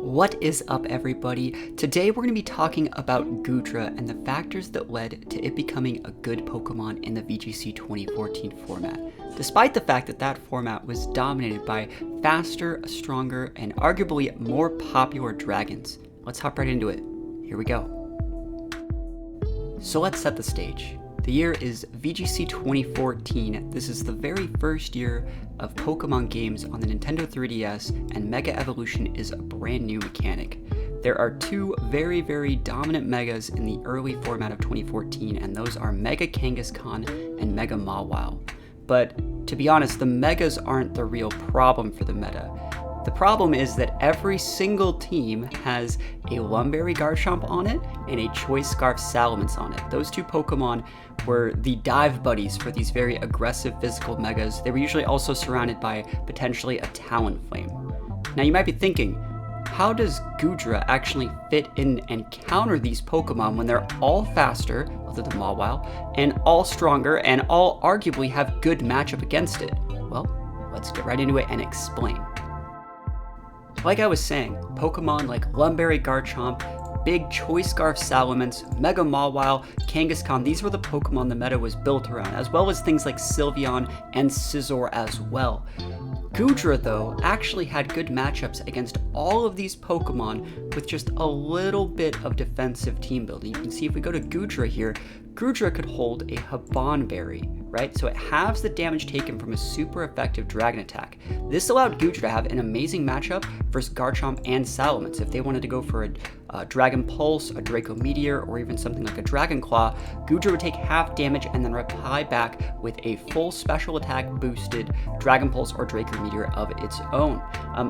What is up, everybody? Today we're going to be talking about Goodra and the factors that led to it becoming a good Pokemon in the VGC 2014 format, despite the fact that that format was dominated by faster, stronger, and arguably more popular dragons. Let's hop right into it. Here we go. So let's set the stage. The year is VGC 2014. This is the very first year of Pokemon games on the Nintendo 3DS, and Mega Evolution is a brand new mechanic. There are two very dominant Megas in the early format of 2014, and those are Mega Kangaskhan and Mega Mawile. But to be honest, the Megas aren't the real problem for the meta. The problem is that every single team has a Lumberry Garchomp on it and a Choice Scarf Salamence on it. Those two Pokemon were the dive buddies for these very aggressive physical Megas. They were usually also surrounded by potentially a Talonflame. Now you might be thinking, how does Goodra actually fit in and counter these Pokemon when they're all faster, other than Mawile, and all stronger, and all arguably have good matchup against it? Well, let's get right into it and explain. Like I was saying, Pokemon like Lumberry Garchomp, Big Choice Scarf Salamence, Mega Mawile, Kangaskhan, these were the Pokemon the meta was built around, as well as things like Sylveon and Scizor as well. Goodra, though, actually had good matchups against all of these Pokemon with just a little bit of defensive team building. You can see if we go to Goodra here, Goodra could hold a Habanberry, right? So it halves the damage taken from a super effective dragon attack. This allowed Goodra to have an amazing matchup versus Garchomp and Salamence. If they wanted to go for a Dragon Pulse, a Draco Meteor, or even something like a Dragon Claw, Goodra would take half damage and then reply back with a full special attack boosted Dragon Pulse or Draco Meteor of its own.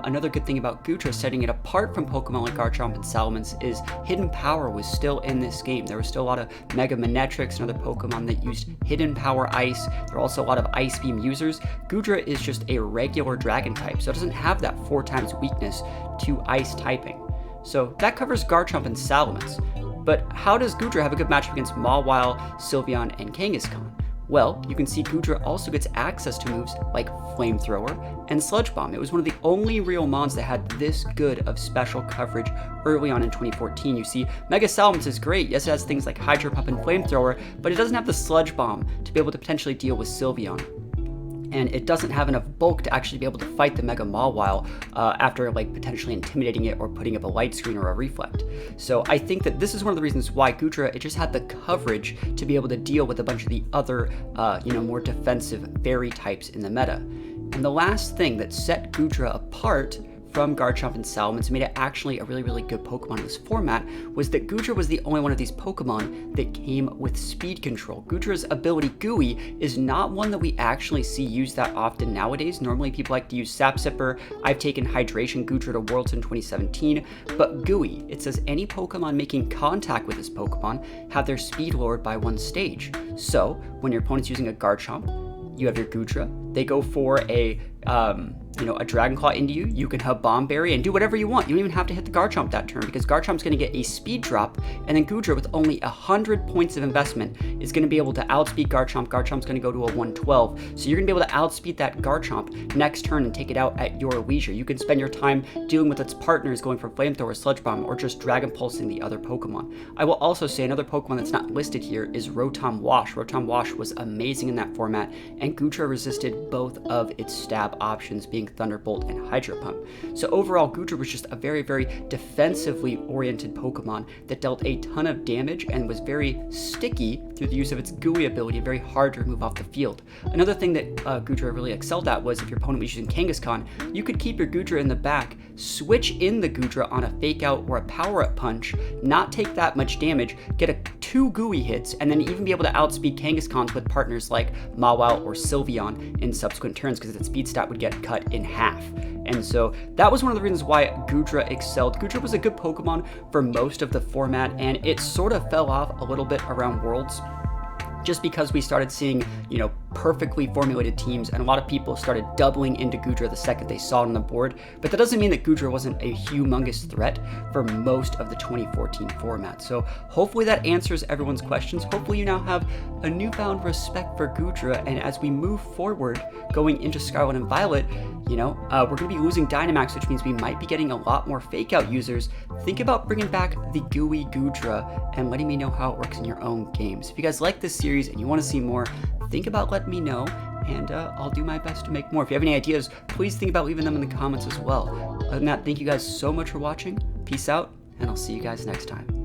Another good thing about Goodra, setting it apart from Pokemon like Garchomp and Salamence, is Hidden Power was still in this game. There was still a lot of Mega Manetrix and other Pokemon that used Hidden Power Ice. There are also a lot of Ice Beam users. Goodra is just a regular Dragon type, so it doesn't have that 4 times weakness to Ice typing. So that covers Garchomp and Salamence. But how does Goodra have a good matchup against Mawile, Sylveon, and Kangaskhan? Well, you can see Goodra also gets access to moves like Flamethrower and Sludge Bomb. It was one of the only real mons that had this good of special coverage early on in 2014. You see, Mega Salamence is great. Yes, it has things like Hydro Pump and Flamethrower, but it doesn't have the Sludge Bomb to be able to potentially deal with Sylveon. And it doesn't have enough bulk to actually be able to fight the Mega Mawile after like potentially intimidating it or putting up a light screen or a reflect. So I think that this is one of the reasons why Goodra, it just had the coverage to be able to deal with a bunch of the other, more defensive fairy types in the meta. And the last thing that set Goodra apart from Garchomp and Salamence, made it actually a really good Pokemon in this format, was that Goodra was the only one of these Pokemon that came with speed control. Goodra's ability Gooey is not one that we actually see used that often nowadays. Normally people like to use Sap Sipper. I've taken Hydration Goodra to Worlds in 2017, but Gooey, it says any Pokemon making contact with this Pokemon have their speed lowered by 1 stage. So when your opponent's using a Garchomp, you have your Goodra, they go for a Dragon Claw into you, you can Habanberry and do whatever you want. You don't even have to hit the Garchomp that turn, because Garchomp's going to get a speed drop, and then Goodra, with only 100 points of investment, is going to be able to outspeed Garchomp. Garchomp's going to go to a 112, so you're going to be able to outspeed that Garchomp next turn and take it out at your leisure. You can spend your time dealing with its partners, going for Flamethrower, Sludge Bomb, or just Dragon Pulsing the other Pokemon. I will also say another Pokemon that's not listed here is Rotom Wash. Rotom Wash was amazing in that format, and Goodra resisted both of its stab options, being Thunderbolt and Hydro Pump. So overall, Goodra was just a very defensively oriented Pokemon that dealt a ton of damage and was very sticky through the use of its Gooey ability, very hard to remove off the field. Another thing that Goodra really excelled at was if your opponent was using Kangaskhan, you could keep your Goodra in the back, switch in the Goodra on a Fake Out or a Power Up Punch, not take that much damage, get 2 Gooey hits, and then even be able to outspeed Kangaskhan with partners like Mawile or Sylveon in subsequent turns, because its speed stat would get cut in half. And so that was one of the reasons why Goodra excelled. Goodra was a good Pokemon for most of the format, and it sort of fell off a little bit around Worlds, just because we started seeing, perfectly formulated teams, and a lot of people started doubling into Goodra the second they saw it on the board, but that doesn't mean that Goodra wasn't a humongous threat for most of the 2014 format. So hopefully that answers everyone's questions. Hopefully you now have a newfound respect for Goodra, and as we move forward going into Scarlet and Violet, we're going to be losing Dynamax, which means we might be getting a lot more fake out users. Think about bringing back the gooey Goodra and letting me know how it works in your own games. If you guys like this series and you want to see more, think about letting me know, and I'll do my best to make more. If you have any ideas, please think about leaving them in the comments as well. Other than that, thank you guys so much for watching. Peace out, and I'll see you guys next time.